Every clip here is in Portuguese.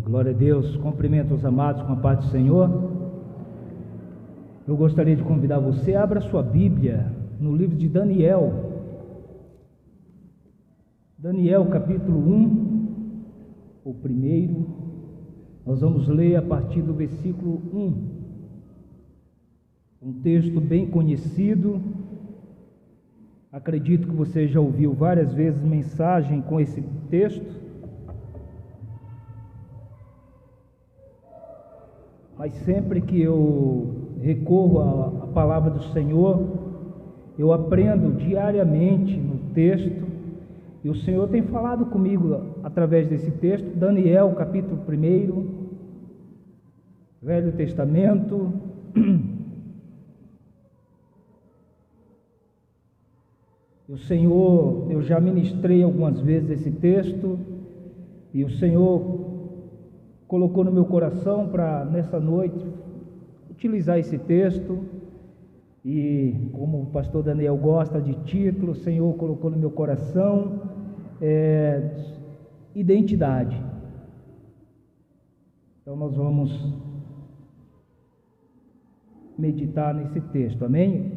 Glória a Deus. Cumprimento os amados com a paz do Senhor. Eu gostaria de convidar você, abra sua Bíblia no livro de Daniel. Daniel capítulo 1, o primeiro. Nós vamos ler a partir do versículo 1. Um texto bem conhecido. Acredito que você já ouviu várias vezes mensagem com esse texto. Mas sempre que eu recorro à palavra do Senhor, eu aprendo diariamente no texto, e o Senhor tem falado comigo através desse texto. Daniel capítulo 1, Velho Testamento. O Senhor, eu já ministrei algumas vezes esse texto, e o Senhor colocou no meu coração para nessa noite utilizar esse texto. E como o pastor Daniel gosta de título, o Senhor colocou no meu coração identidade. Então nós vamos meditar nesse texto, amém?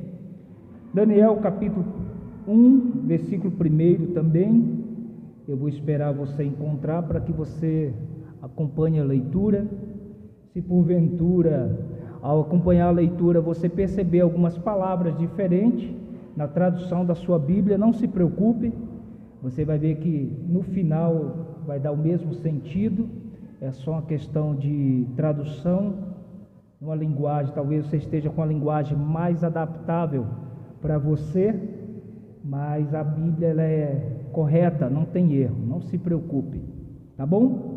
Daniel capítulo 1, versículo 1 também. Eu vou esperar você encontrar para que você acompanhe a leitura. Se porventura, ao acompanhar a leitura, você perceber algumas palavras diferentes na tradução da sua Bíblia, não se preocupe, você vai ver que no final vai dar o mesmo sentido, é só uma questão de tradução, uma linguagem, talvez você esteja com a linguagem mais adaptável para você, mas a Bíblia ela é correta, não tem erro, não se preocupe, tá bom?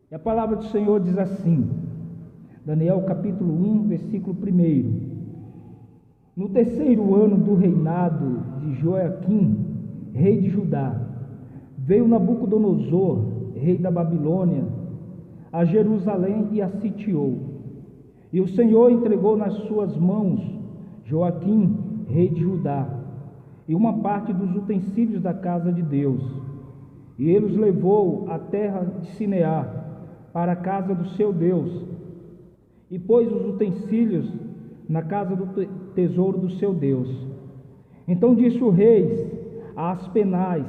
E a palavra do Senhor diz assim, Daniel capítulo 1, versículo 1: No terceiro ano do reinado de Joaquim, rei de Judá, veio Nabucodonosor, rei da Babilônia, a Jerusalém e a sitiou. E o Senhor entregou nas suas mãos Joaquim, rei de Judá, e uma parte dos utensílios da casa de Deus. E ele os levou à terra de Sinear, para a casa do seu Deus, e pôs os utensílios na casa do tesouro do seu Deus. Então disse o rei a Aspenaz,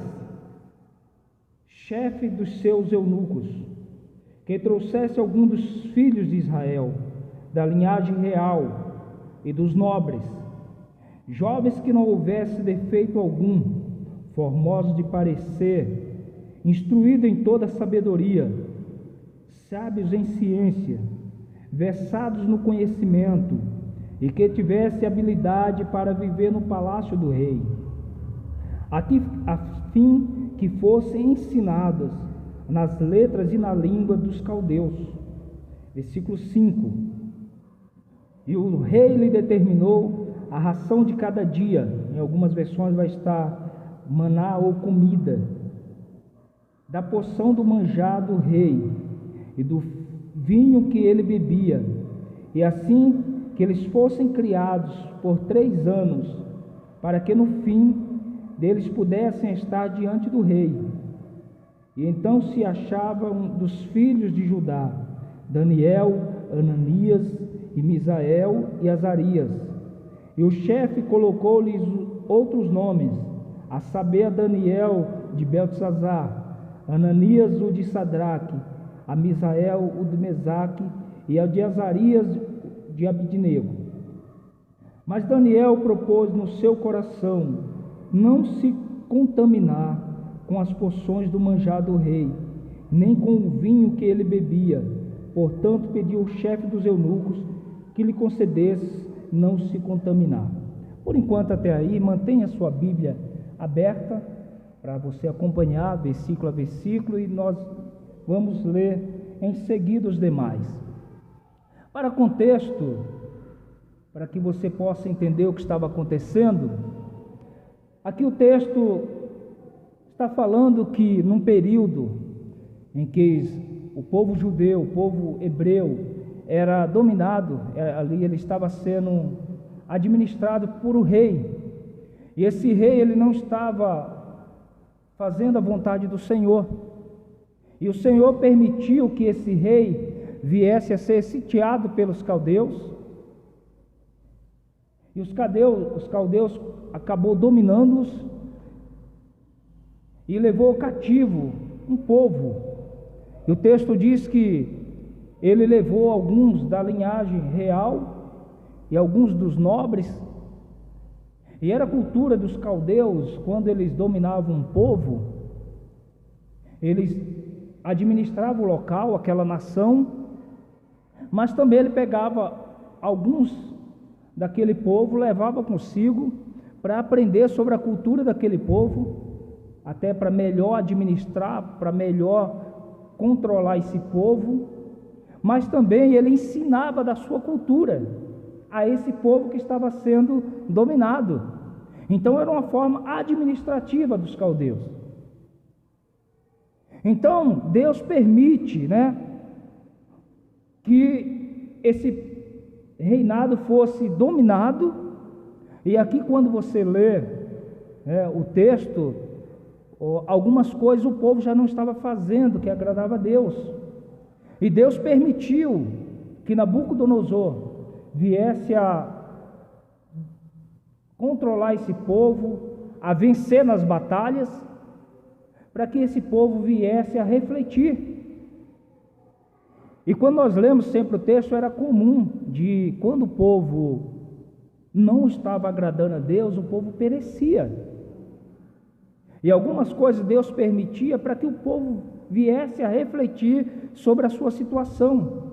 chefe dos seus eunucos, que trouxesse algum dos filhos de Israel, da linhagem real e dos nobres, jovens que não houvesse defeito algum, formosos de parecer, instruídos em toda sabedoria, sábios em ciência, versados no conhecimento, e que tivesse habilidade para viver no palácio do rei, a fim que fossem ensinados nas letras e na língua dos caldeus. Versículo 5: E o rei lhe determinou a ração de cada dia, em algumas versões vai estar maná ou comida, da porção do manjar do rei, e do vinho que ele bebia, e assim que eles fossem criados por 3 anos, para que no fim deles pudessem estar diante do rei. E então se achavam dos filhos de Judá, Daniel, Ananias, e Misael e Azarias. E o chefe colocou-lhes outros nomes, a saber, a Daniel de Beltesazar, Ananias o de Sadraque, a Misael o de Mesaque, e a de Azarias de Abidnego. Mas Daniel propôs no seu coração não se contaminar com as porções do manjar do rei, nem com o vinho que ele bebia. Portanto, pediu ao chefe dos eunucos que lhe concedesse não se contaminar. Por enquanto, até aí, mantenha a sua Bíblia aberta para você acompanhar versículo a versículo, e nós vamos ler em seguida os demais. Para contexto, para que você possa entender o que estava acontecendo, aqui o texto está falando que num período em que o povo judeu, o povo hebreu, era dominado, ali ele estava sendo administrado por o rei, e esse rei ele não estava fazendo a vontade do Senhor. E o Senhor permitiu que esse rei viesse a ser sitiado pelos caldeus. E os caldeus acabou dominando-os e levou cativo um povo. E o texto diz que ele levou alguns da linhagem real e alguns dos nobres. E era a cultura dos caldeus, quando eles dominavam um povo, eles administravam o local, aquela nação, mas também ele pegava alguns daquele povo, levava consigo para aprender sobre a cultura daquele povo, até para melhor administrar, para melhor controlar esse povo, mas também ele ensinava da sua cultura a esse povo que estava sendo dominado. Então era uma forma administrativa dos caldeus. Então Deus permite, que esse reinado fosse dominado. E aqui, quando você lê o texto, algumas coisas o povo já não estava fazendo que agradava a Deus, e Deus permitiu que Nabucodonosor viesse a controlar esse povo, a vencer nas batalhas, para que esse povo viesse a refletir. E quando nós lemos sempre o texto, era comum de, quando o povo não estava agradando a Deus, o povo perecia. E algumas coisas Deus permitia para que o povo viesse a refletir sobre a sua situação.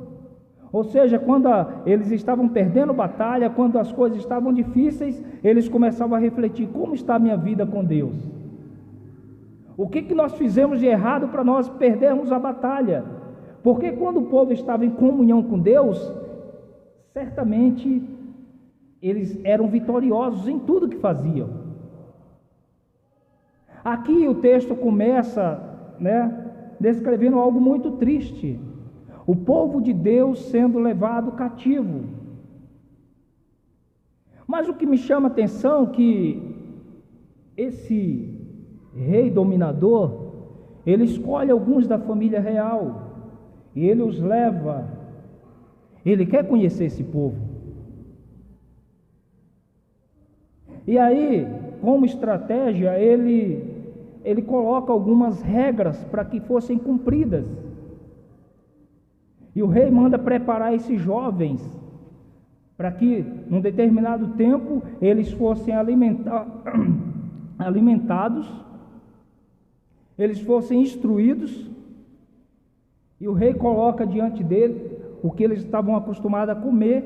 Ou seja, quando eles estavam perdendo batalha, quando as coisas estavam difíceis, eles começavam a refletir: como está a minha vida com Deus? O que nós fizemos de errado para nós perdermos a batalha? Porque quando o povo estava em comunhão com Deus, certamente eles eram vitoriosos em tudo que faziam. Aqui o texto começa, descrevendo algo muito triste: o povo de Deus sendo levado cativo. Mas o que me chama a atenção é que esse rei dominador, ele escolhe alguns da família real e ele os leva. Ele quer conhecer esse povo. E aí, como estratégia, ele coloca algumas regras para que fossem cumpridas. E o rei manda preparar esses jovens para que, num determinado tempo, eles fossem alimentados, eles fossem instruídos, e o rei coloca diante dele o que eles estavam acostumados a comer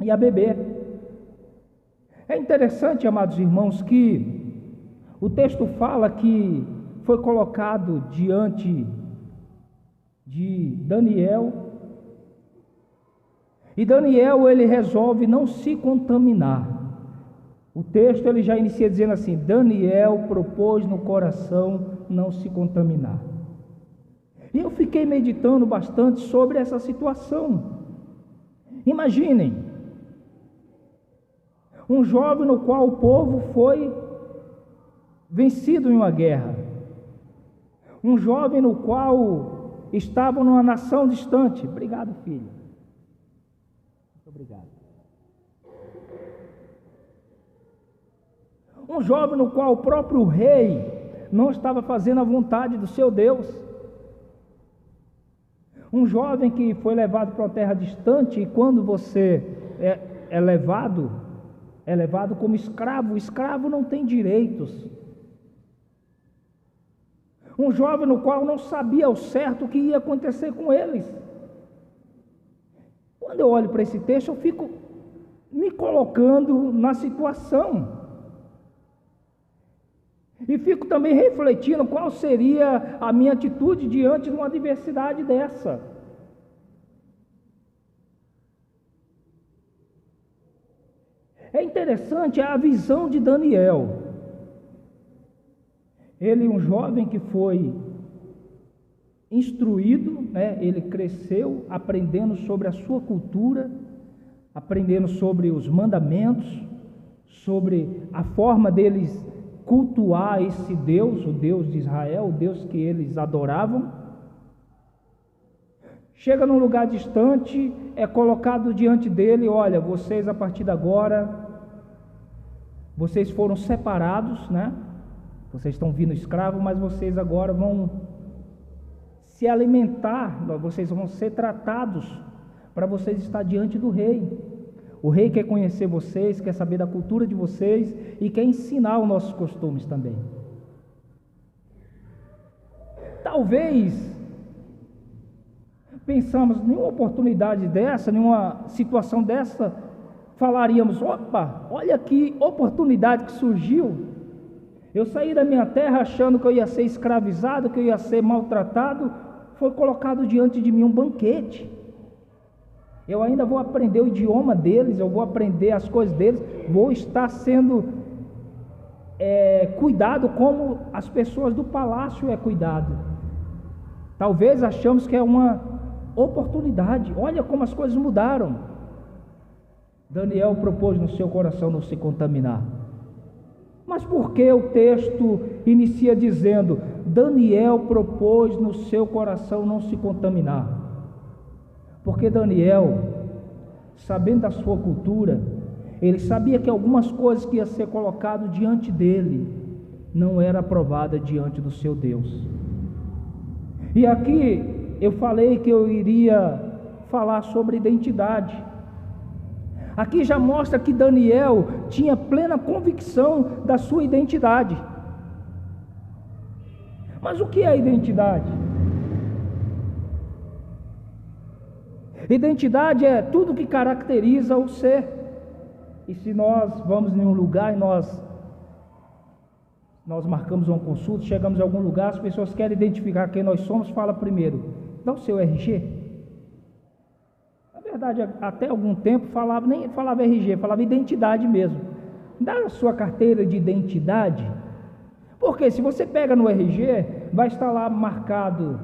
e a beber. É interessante, amados irmãos, que o texto fala que foi colocado diante de Daniel, e Daniel, ele resolve não se contaminar. O texto ele já inicia dizendo assim: Daniel propôs no coração não se contaminar. E eu fiquei meditando bastante sobre essa situação. Imaginem, um jovem no qual o povo foi vencido em uma guerra, um jovem no qual estava numa nação distante. Obrigado, filho. Muito obrigado. Um jovem no qual o próprio rei não estava fazendo a vontade do seu Deus. Um jovem que foi levado para uma terra distante, e quando você é levado como escravo. O escravo não tem direitos. Um jovem no qual não sabia ao certo o que ia acontecer com eles. Quando eu olho para esse texto, eu fico me colocando na situação. E fico também refletindo qual seria a minha atitude diante de uma adversidade dessa. É interessante a visão de Daniel. Ele, um jovem que foi instruído, ele cresceu aprendendo sobre a sua cultura, aprendendo sobre os mandamentos, sobre a forma deles cultuar esse Deus, o Deus de Israel, o Deus que eles adoravam. chega num lugar distante, é colocado diante dele: olha, vocês a partir de agora, vocês foram separados, né? Vocês estão vindo escravos, mas vocês agora vão se alimentar, vocês vão ser tratados para vocês estar diante do rei. O rei quer conhecer vocês, quer saber da cultura de vocês e quer ensinar os nossos costumes também. Talvez pensamos, nenhuma oportunidade dessa, nenhuma situação dessa, falaríamos: opa, olha que oportunidade que surgiu. Eu saí da minha terra achando que eu ia ser escravizado, que eu ia ser maltratado, foi colocado diante de mim um banquete. Eu ainda vou aprender o idioma deles, eu vou aprender as coisas deles, vou estar sendo cuidado como as pessoas do palácio é cuidado. Talvez achamos que é uma oportunidade. Olha como as coisas mudaram. Daniel propôs no seu coração não se contaminar. Mas por que o texto inicia dizendo: Daniel propôs no seu coração não se contaminar? Porque Daniel, sabendo da sua cultura, ele sabia que algumas coisas que ia ser colocado diante dele não era aprovada diante do seu Deus. E aqui eu falei que eu iria falar sobre identidade. Aqui já mostra que Daniel tinha plena convicção da sua identidade. Mas o que é identidade? Identidade é tudo que caracteriza o ser. E se nós vamos em um lugar e nós marcamos uma consulta, chegamos em algum lugar, as pessoas querem identificar quem nós somos, fala primeiro: dá o seu RG. Na verdade, até algum tempo nem falava RG, falava identidade mesmo. Dá a sua carteira de identidade. Porque se você pega no RG, vai estar lá marcado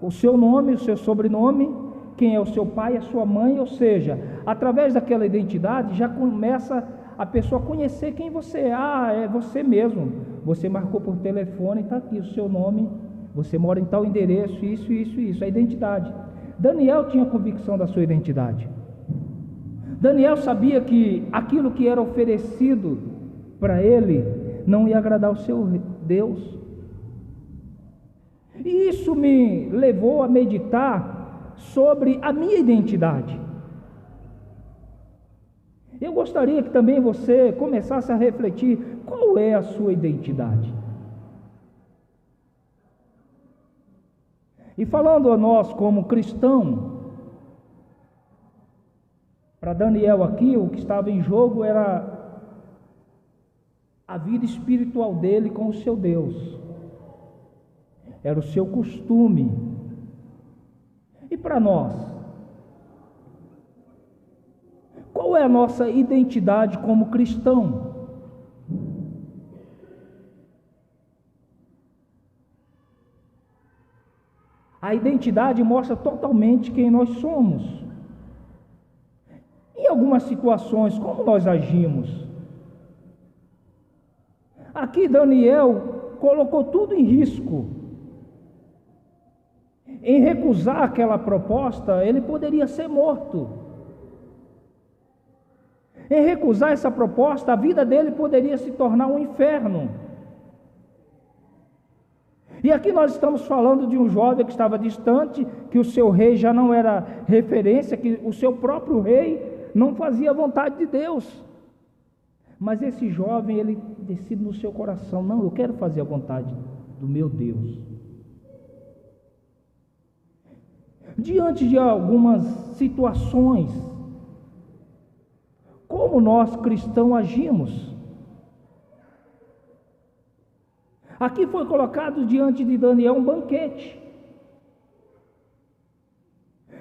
o seu nome, o seu sobrenome, quem é o seu pai, a sua mãe, ou seja, através daquela identidade já começa a pessoa a conhecer quem você é. É você mesmo, você marcou por telefone, está aqui o seu nome, você mora em tal endereço, isso, a identidade. Daniel tinha convicção da sua identidade. Daniel sabia que aquilo que era oferecido para ele não ia agradar o seu Deus. E isso me levou a meditar sobre a minha identidade. Eu gostaria que também você começasse a refletir: qual é a sua identidade? E falando a nós como cristão, para Daniel aqui, o que estava em jogo era a vida espiritual dele com o seu Deus, era o seu costume. E para nós, qual é a nossa identidade como cristão? A identidade mostra totalmente quem nós somos. Em algumas situações, como nós agimos? Aqui Daniel colocou tudo em risco. Em recusar aquela proposta, ele poderia ser morto. Em recusar essa proposta, a vida dele poderia se tornar um inferno. E aqui nós estamos falando de um jovem que estava distante, que o seu rei já não era referência, que o seu próprio rei não fazia a vontade de Deus. Mas esse jovem, ele decide no seu coração: não, eu quero fazer a vontade do meu Deus. Diante de algumas situações, como nós cristãos agimos? Aqui foi colocado diante de Daniel um banquete.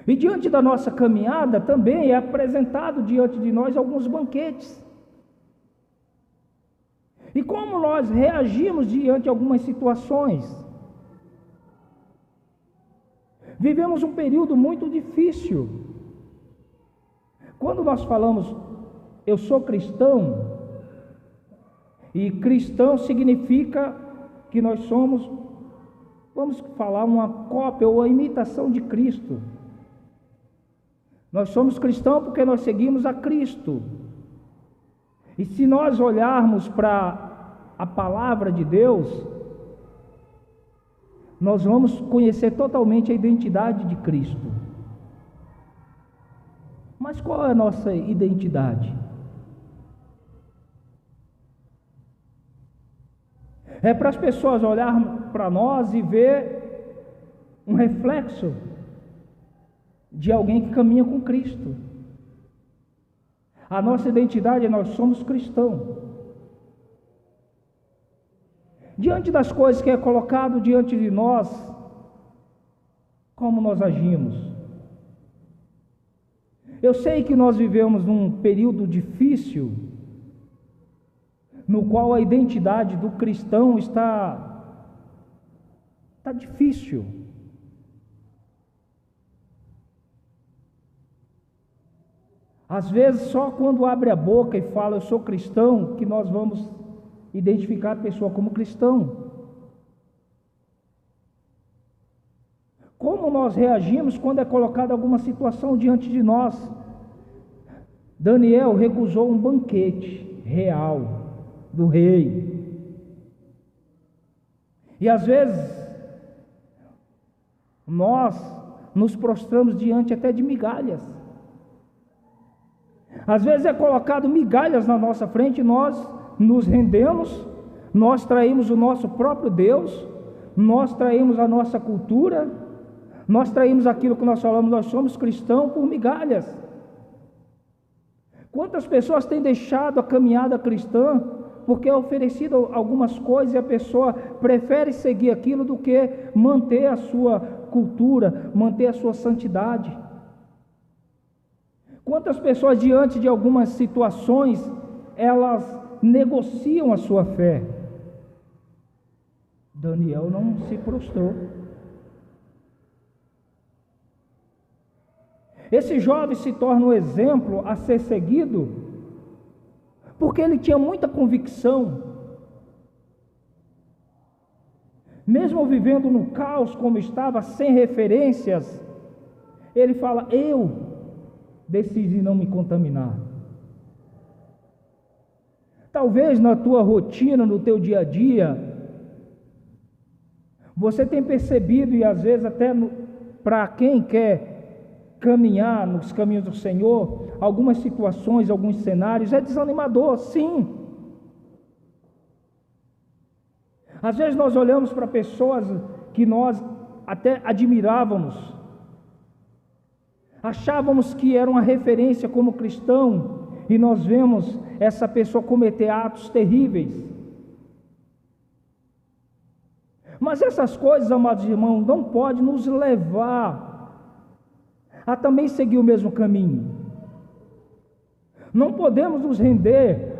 E diante da nossa caminhada também é apresentado diante de nós alguns banquetes. E como nós reagimos diante de algumas situações? Vivemos um período muito difícil. Quando nós falamos, eu sou cristão, e cristão significa que nós somos, vamos falar, uma cópia ou a imitação de Cristo. Nós somos cristãos porque nós seguimos a Cristo. E se nós olharmos para a palavra de Deus, nós vamos conhecer totalmente a identidade de Cristo. Mas qual é a nossa identidade? É para as pessoas olharem para nós e ver um reflexo de alguém que caminha com Cristo. A nossa identidade é: nós somos cristãos. Diante das coisas que é colocado diante de nós, como nós agimos? Eu sei que nós vivemos num período difícil, no qual a identidade do cristão está difícil. Às vezes, só quando abre a boca e fala eu sou cristão, que nós vamos identificar a pessoa como cristão. Como nós reagimos quando é colocada alguma situação diante de nós? Daniel recusou um banquete real do rei. E às vezes nós nos prostramos diante até de migalhas. Às vezes é colocado migalhas na nossa frente e nós nos rendemos, nós traímos o nosso próprio Deus, nós traímos a nossa cultura, nós traímos aquilo que nós falamos, nós somos cristãos por migalhas. Quantas pessoas têm deixado a caminhada cristã porque é oferecido algumas coisas e a pessoa prefere seguir aquilo do que manter a sua cultura, manter a sua santidade? Quantas pessoas diante de algumas situações, elas negociam a sua fé? Daniel não se prostrou. Esse jovem se torna um exemplo a ser seguido, porque ele tinha muita convicção. Mesmo vivendo no caos como estava, sem referências, ele fala: eu decidi não me contaminar. Talvez na tua rotina, no teu dia a dia, você tem percebido, e às vezes até para quem quer caminhar nos caminhos do Senhor, algumas situações, alguns cenários, é desanimador, sim. Às vezes nós olhamos para pessoas que nós até admirávamos, achávamos que era uma referência como cristão, e nós vemos essa pessoa cometer atos terríveis. Mas essas coisas, amados irmãos, não podem nos levar a também seguir o mesmo caminho. Não podemos nos render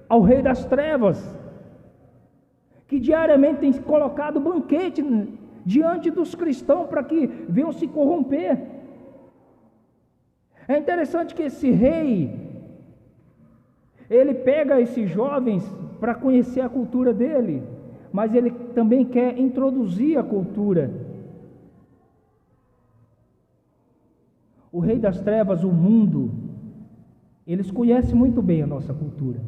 ao rei das trevas, que diariamente tem colocado banquete diante dos cristãos para que venham se corromper. É interessante que esse rei, ele pega esses jovens para conhecer a cultura dele, mas ele também quer introduzir a cultura. O rei das trevas, o mundo, eles conhecem muito bem a nossa cultura.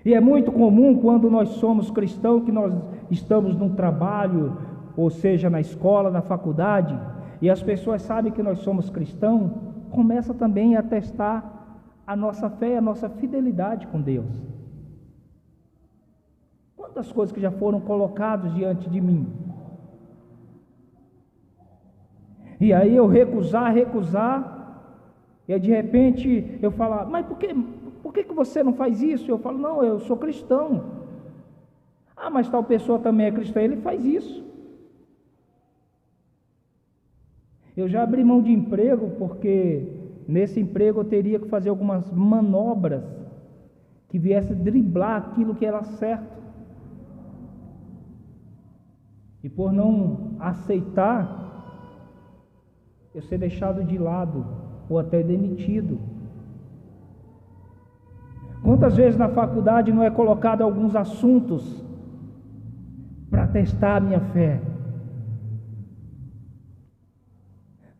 E é muito comum quando nós somos cristãos, que nós estamos num trabalho, ou seja, na escola, na faculdade, e as pessoas sabem que nós somos cristãos, começa também a testar a nossa fé, a nossa fidelidade com Deus. Quantas coisas que já foram colocadas diante de mim, e aí eu recusar, e aí de repente eu falar: mas por que você não faz isso? Eu falo: não, eu sou cristão. Ah, mas tal pessoa também é cristã, ele faz isso. Eu já abri mão de emprego, porque nesse emprego eu teria que fazer algumas manobras que viessem driblar aquilo que era certo. E por não aceitar, eu ser deixado de lado, ou até demitido. Quantas vezes na faculdade não é colocado alguns assuntos para testar a minha fé?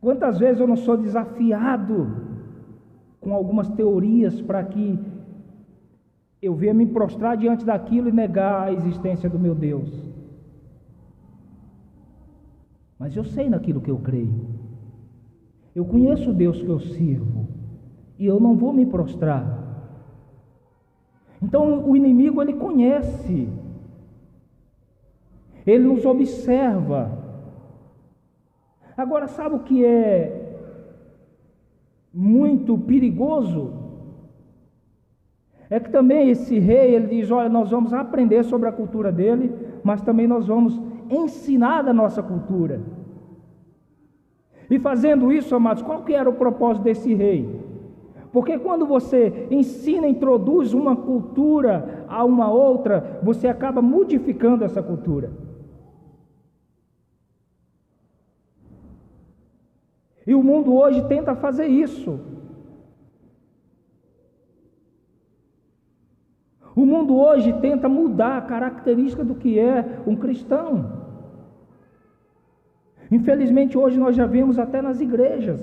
Quantas vezes eu não sou desafiado com algumas teorias para que eu venha me prostrar diante daquilo e negar a existência do meu Deus. Mas eu sei naquilo que eu creio. Eu conheço o Deus que eu sirvo. E eu não vou me prostrar. Então o inimigo, ele conhece. Ele nos observa. Agora, sabe o que é muito perigoso? É que também esse rei, ele diz, olha, nós vamos aprender sobre a cultura dele, mas também nós vamos ensinar da nossa cultura. E fazendo isso, amados, qual que era o propósito desse rei? Porque quando você ensina, introduz uma cultura a uma outra, você acaba modificando essa cultura. E o mundo hoje tenta fazer isso. O mundo hoje tenta mudar a característica do que é um cristão. Infelizmente hoje nós já vemos até nas igrejas.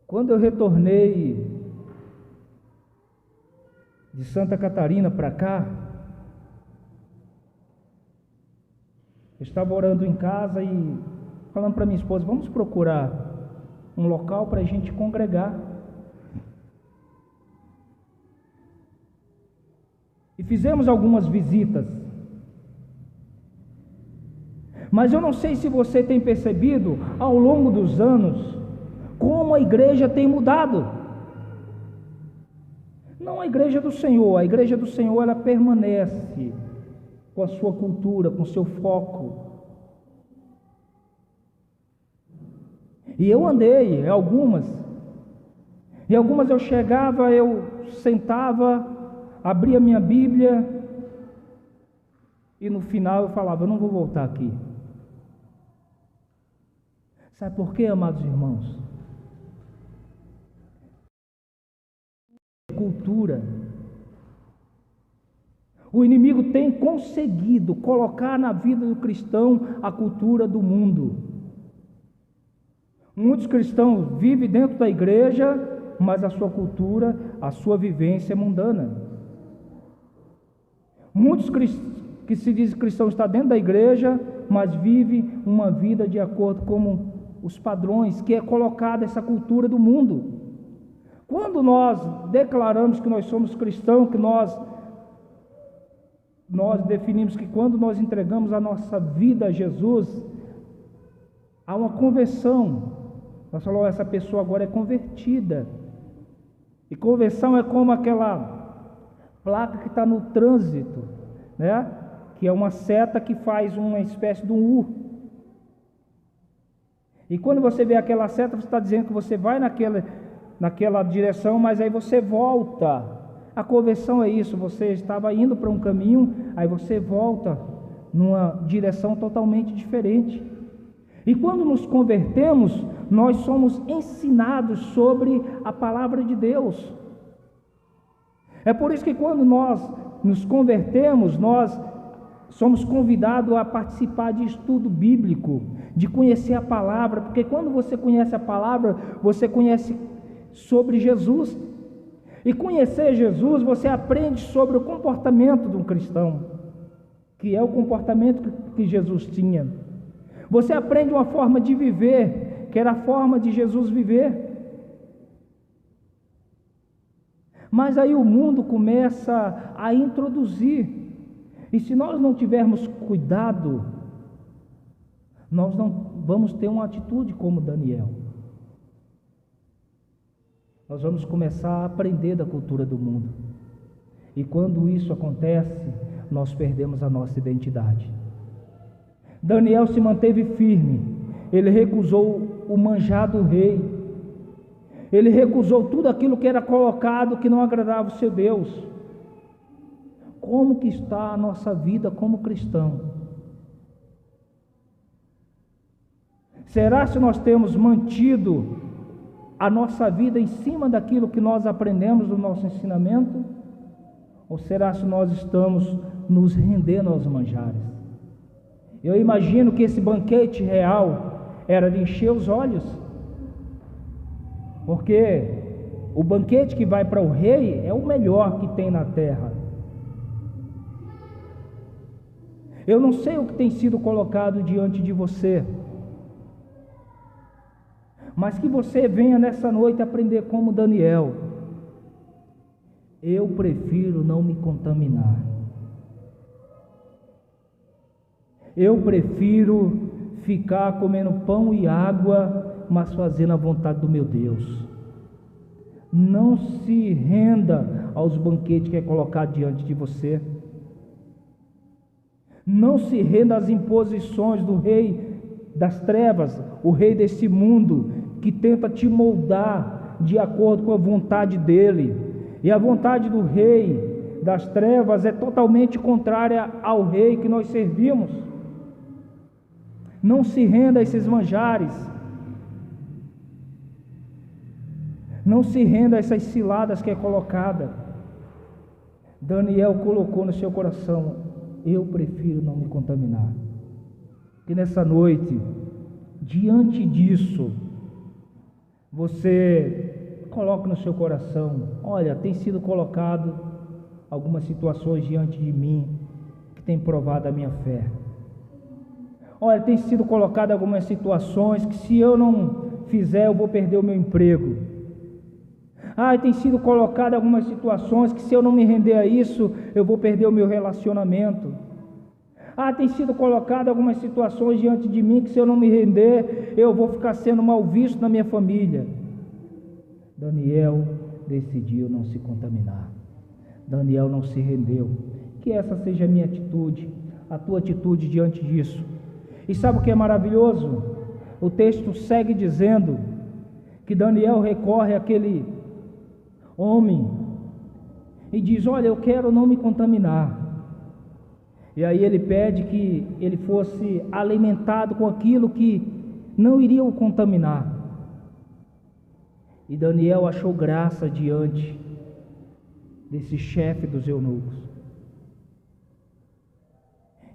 Quando eu retornei de Santa Catarina para cá, eu estava orando em casa e falando para minha esposa, vamos procurar um local para a gente congregar. E fizemos algumas visitas. Mas eu não sei se você tem percebido, ao longo dos anos, como a igreja tem mudado. Não a igreja do Senhor, ela permanece com a sua cultura, com o seu foco. E eu andei em algumas, eu chegava, eu sentava, abria minha Bíblia, e no final eu falava, eu não vou voltar aqui. Sabe por quê, amados irmãos? Cultura. O inimigo tem conseguido colocar na vida do cristão a cultura do mundo. Muitos cristãos vivem dentro da igreja, mas a sua cultura, a sua vivência é mundana. Muitos que se dizem cristãos estão dentro da igreja, mas vivem uma vida de acordo com os padrões, que é colocada essa cultura do mundo. Quando nós declaramos que nós somos cristãos, que nós definimos que quando nós entregamos a nossa vida a Jesus, há uma conversão. Nós falamos, essa pessoa agora é convertida. E conversão é como aquela placa que está no trânsito, né? Que é uma seta que faz uma espécie de um U. E quando você vê aquela seta, você está dizendo que você vai naquela direção, mas aí você volta. A conversão é isso, você estava indo para um caminho, aí você volta numa direção totalmente diferente. E quando nos convertemos, nós somos ensinados sobre a palavra de Deus. É por isso que quando nós nos convertemos, nós somos convidados a participar de estudo bíblico, de conhecer a palavra, porque quando você conhece a palavra, você conhece sobre Jesus. E conhecer Jesus, você aprende sobre o comportamento de um cristão, que é o comportamento que Jesus tinha. Você aprende uma forma de viver, que era a forma de Jesus viver. Mas aí o mundo começa a introduzir, e se nós não tivermos cuidado, nós não vamos ter uma atitude como Daniel. Nós vamos começar a aprender da cultura do mundo. E quando isso acontece, nós perdemos a nossa identidade. Daniel se manteve firme. Ele recusou o manjar do rei. Ele recusou tudo aquilo que era colocado que não agradava o seu Deus. Como que está a nossa vida como cristão? Será se nós temos mantido a nossa vida em cima daquilo que nós aprendemos do nosso ensinamento? Ou será se nós estamos nos rendendo aos manjares? Eu imagino que esse banquete real era de encher os olhos, porque o banquete que vai para o rei é o melhor que tem na terra. Eu não sei o que tem sido colocado diante de você, mas que você venha nessa noite aprender como Daniel. Eu prefiro não me contaminar. Eu prefiro ficar comendo pão e água, mas fazendo a vontade do meu Deus. Não se renda aos banquetes que é colocado diante de você. Não se renda às imposições do rei das trevas, o rei desse mundo, que tenta te moldar de acordo com a vontade dele. E a vontade do rei das trevas é totalmente contrária ao rei que nós servimos. Não se renda a esses manjares. Não se renda a essas ciladas que é colocada. Daniel colocou no seu coração: eu prefiro não me contaminar. Que nessa noite, diante disso, você coloque no seu coração: olha, tem sido colocado algumas situações diante de mim que tem provado a minha fé. Olha, tem sido colocado algumas situações que, se eu não fizer, eu vou perder o meu emprego. Tem sido colocado algumas situações que, se eu não me render a isso, eu vou perder o meu relacionamento. Tem sido colocado algumas situações diante de mim que, se eu não me render, eu vou ficar sendo mal visto na minha família. Daniel decidiu não se contaminar. Daniel não se rendeu. Que essa seja a minha atitude, a tua atitude diante disso. E sabe o que é maravilhoso? O texto segue dizendo que Daniel recorre àquele homem e diz: olha, eu quero não me contaminar. E aí ele pede que ele fosse alimentado com aquilo que não iria o contaminar. E Daniel achou graça diante desse chefe dos eunucos.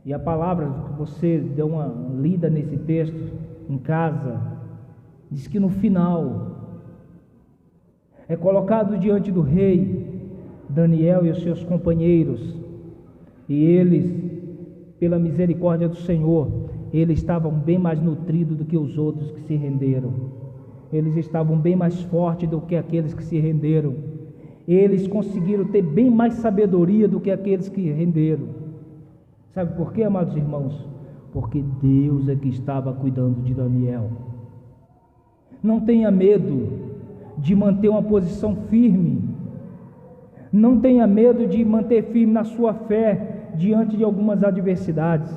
E a palavra que você deu uma lida nesse texto em casa, diz que no final é colocado diante do rei Daniel e os seus companheiros, e eles, pela misericórdia do Senhor, eles estavam bem mais nutridos do que os outros que se renderam. Eles estavam bem mais fortes do que aqueles que se renderam. Eles conseguiram ter bem mais sabedoria do que aqueles que renderam. Sabe por quê, amados irmãos? Porque Deus é que estava cuidando de Daniel. Não tenha medo de manter uma posição firme. Não tenha medo de manter firme na sua fé diante de algumas adversidades.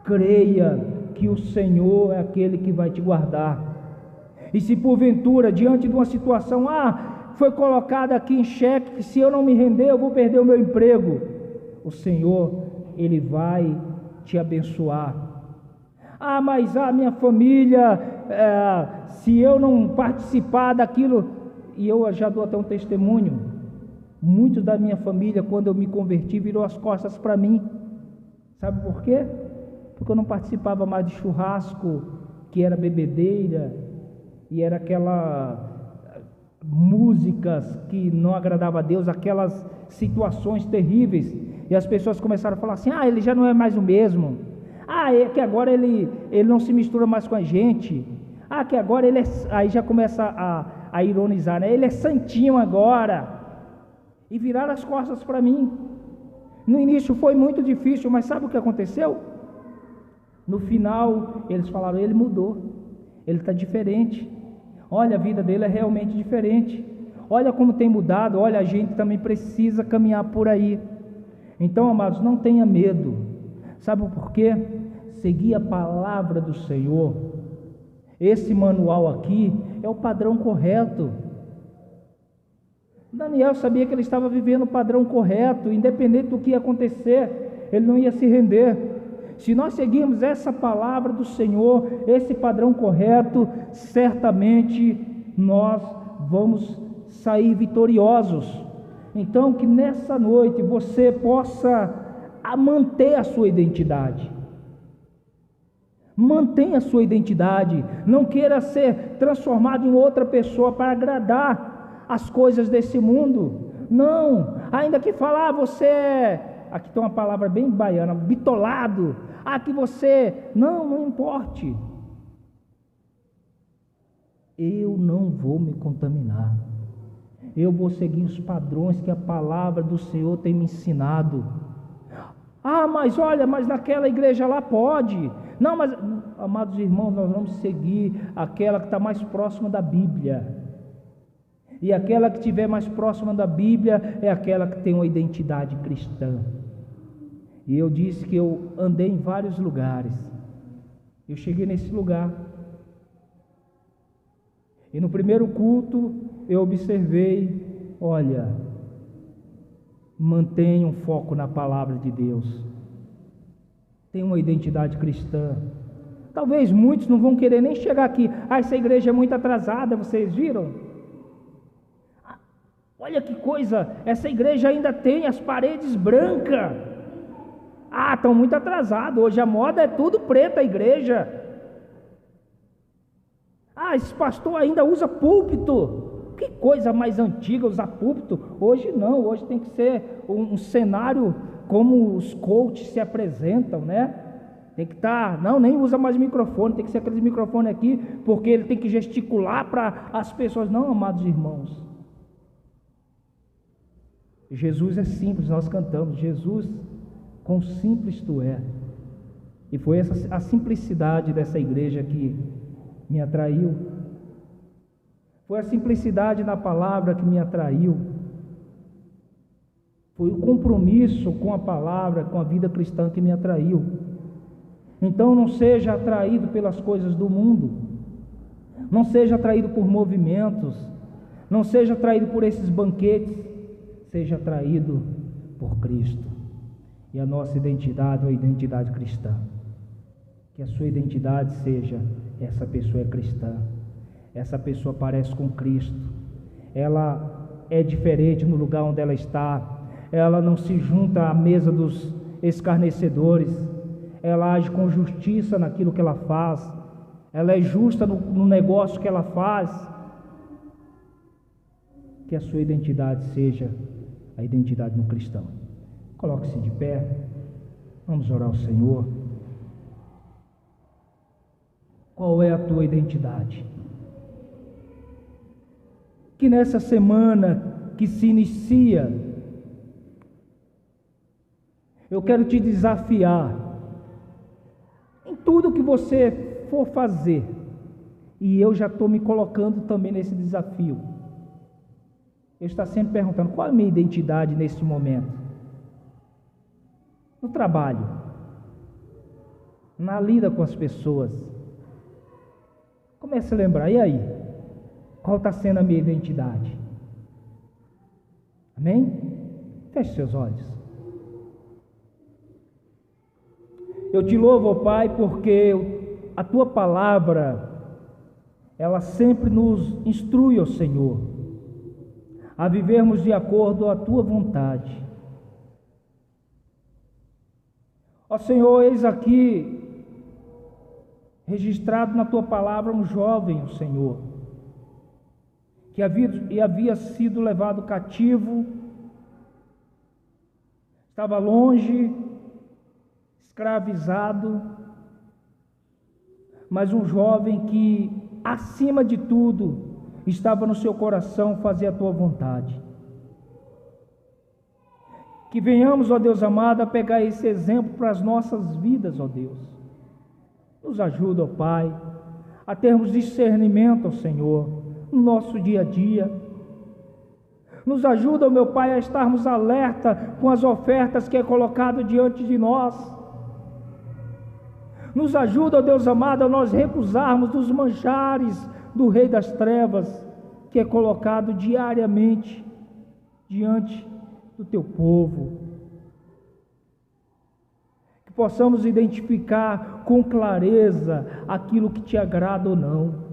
Creia que o Senhor é aquele que vai te guardar. E se porventura, diante de uma situação, foi colocada aqui em xeque, que se eu não me render, eu vou perder o meu emprego, o Senhor, Ele vai te abençoar. Mas a minha família, se eu não participar daquilo, e eu já dou até um testemunho, muitos da minha família, quando eu me converti, virou as costas para mim. Sabe por quê? Porque eu não participava mais de churrasco, que era bebedeira, e era aquela músicas que não agradavam a Deus, aquelas situações terríveis, e as pessoas começaram a falar assim: ele já não é mais o mesmo, é que agora ele não se mistura mais com a gente, que agora ele é, aí já começa a ironizar, né? Ele é santinho agora, e viraram as costas para mim. No início foi muito difícil, mas sabe o que aconteceu? No final eles falaram: ele mudou, ele está diferente, olha, a vida dele é realmente diferente, olha como tem mudado, olha, a gente também precisa caminhar por aí. Então, amados, não tenha medo. Sabe por quê? Seguir a palavra do Senhor. Esse manual aqui é o padrão correto. Daniel sabia que ele estava vivendo o padrão correto, independente do que ia acontecer, ele não ia se render. Se nós seguirmos essa palavra do Senhor, esse padrão correto, certamente nós vamos sair vitoriosos. Então, que nessa noite você possa manter a sua identidade. Mantenha a sua identidade. Não queira ser transformado em outra pessoa para agradar as coisas desse mundo. Não, ainda que falar, você é, aqui tem uma palavra bem baiana, bitolado. Que você, não importe. Eu não vou me contaminar. Eu vou seguir os padrões que a palavra do Senhor tem me ensinado. Mas olha, mas naquela igreja lá pode. Não, mas, amados irmãos, nós vamos seguir aquela que está mais próxima da Bíblia. E aquela que estiver mais próxima da Bíblia é aquela que tem uma identidade cristã. E eu disse que eu andei em vários lugares. Eu cheguei nesse lugar. E no primeiro culto eu observei, olha, mantenha um foco na palavra de Deus. Tem uma identidade cristã. Talvez muitos não vão querer nem chegar aqui. Essa igreja é muito atrasada, vocês viram? Olha que coisa, essa igreja ainda tem as paredes brancas. Estão muito atrasados. Hoje a moda é tudo preto, a igreja. Esse pastor ainda usa púlpito. Que coisa mais antiga usar púlpito. Hoje não, hoje tem que ser um cenário como os coaches se apresentam, né? Tem que estar, nem usa mais microfone, tem que ser aqueles microfones aqui, porque ele tem que gesticular para as pessoas. Não, amados irmãos, Jesus é simples, nós cantamos, Jesus, quão simples tu é. E foi a simplicidade dessa igreja que me atraiu. Foi a simplicidade na palavra que me atraiu. Foi o compromisso com a palavra, com a vida cristã que me atraiu. Então não seja atraído pelas coisas do mundo. Não seja atraído por movimentos. Não seja atraído por esses banquetes. Seja atraído por Cristo. E a nossa identidade é a identidade cristã. Que a sua identidade seja: essa pessoa é cristã. Essa pessoa parece com Cristo. Ela é diferente no lugar onde ela está. Ela não se junta à mesa dos escarnecedores. Ela age com justiça naquilo que ela faz. Ela é justa no negócio que ela faz. Que a sua identidade seja a identidade no cristão. Coloque-se de pé. Vamos orar ao Senhor. Qual é a tua identidade? Que nessa semana que se inicia, eu quero te desafiar em tudo que você for fazer, e eu já estou me colocando também nesse desafio. Eu estou sempre perguntando: qual é a minha identidade nesse momento? No trabalho, na lida com as pessoas. Comece a lembrar, e aí? Qual está sendo a minha identidade? Amém? Feche seus olhos. Eu te louvo, ó Pai, porque a Tua palavra, ela sempre nos instrui, ó Senhor, a vivermos de acordo com a Tua vontade. Ó Senhor, eis aqui, registrado na Tua palavra, um jovem, ó Senhor, que havia sido levado cativo, estava longe, escravizado, mas um jovem que, acima de tudo, estava no seu coração fazer a Tua vontade. Que venhamos, ó Deus amado, a pegar esse exemplo para as nossas vidas, ó Deus. Nos ajuda, ó Pai, a termos discernimento, ó Senhor, no nosso dia a dia. Nos ajuda, ó meu Pai, a estarmos alerta com as ofertas que é colocado diante de nós. Nos ajuda, ó Deus amado, a nós recusarmos os manjares do Rei das Trevas, que é colocado diariamente diante do Teu povo. Que possamos identificar com clareza aquilo que Te agrada ou não.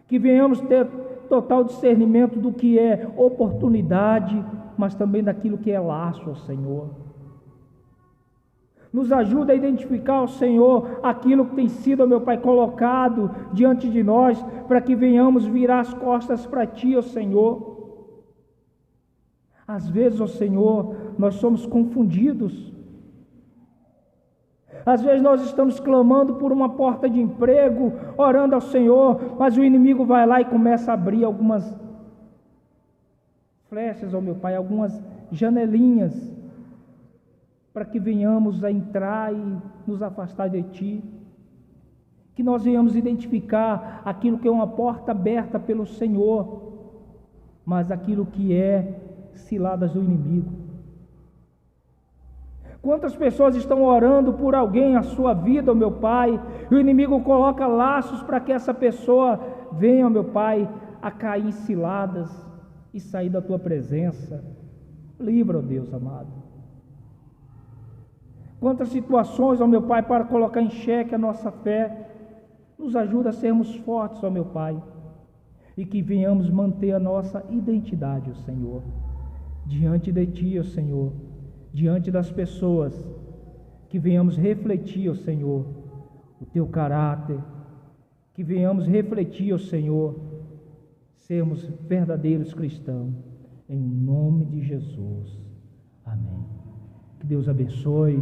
Que venhamos ter total discernimento do que é oportunidade, mas também daquilo que é laço, ó Senhor. Nos ajuda a identificar, ó Senhor, aquilo que tem sido, ó meu Pai, colocado diante de nós, para que venhamos virar as costas para Ti, ó Senhor. Às vezes, ó Senhor, nós somos confundidos. Às vezes nós estamos clamando por uma porta de emprego, orando ao Senhor, mas o inimigo vai lá e começa a abrir algumas flechas, ó meu Pai, algumas janelinhas, para que venhamos a entrar e nos afastar de Ti, que nós venhamos identificar aquilo que é uma porta aberta pelo Senhor, mas aquilo que é ciladas do inimigo. Quantas pessoas estão orando por alguém, a sua vida, ó meu Pai, e o inimigo coloca laços para que essa pessoa venha, ó meu Pai, a cair em ciladas e sair da Tua presença. Livra, ó Deus amado. Quantas situações, ó meu Pai, para colocar em xeque a nossa fé. Nos ajuda a sermos fortes, ó meu Pai, e que venhamos manter a nossa identidade, ó Senhor, diante de Ti, ó Senhor, diante das pessoas, que venhamos refletir, ó Senhor, o Teu caráter, que venhamos refletir, ó Senhor, sermos verdadeiros cristãos, em nome de Jesus. Amém. Que Deus abençoe.